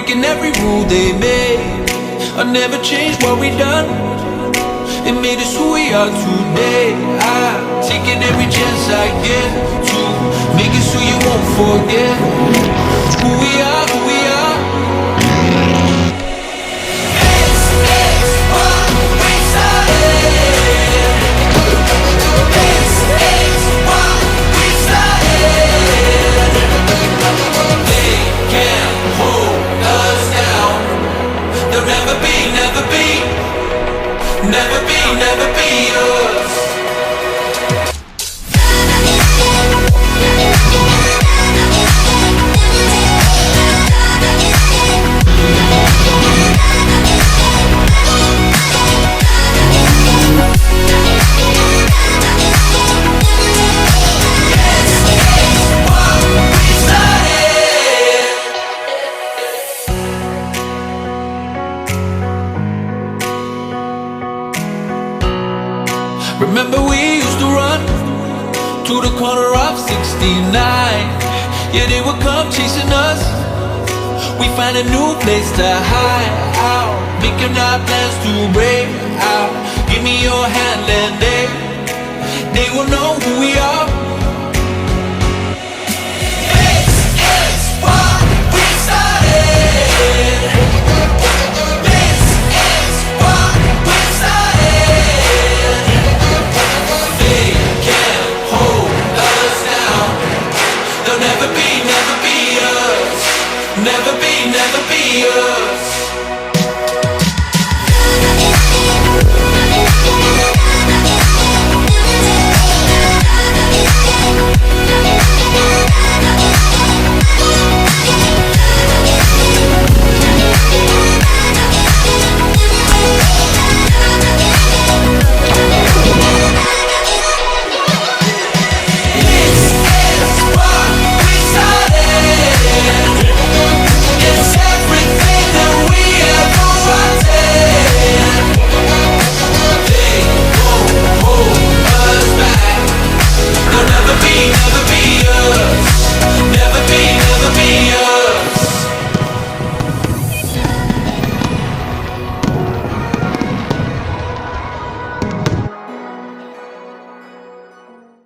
breaking every rule they made. I never changed what we done. It made us who we are today. I'm taking every chance I get to make it so you won't forget who we are, who we are. This is what we started. This is what we started. They can't hold us down. They'll never be, never be, never be, never be us. Remember we used to run to the corner of 69. Yeah, they would come chasing us. We find a new place to hide out, making our plans to break out. Give me your hand and they will know who we are. This is what we started. This is what we started. They can't hold us down. They'll never be, never be us. Never be, never be us.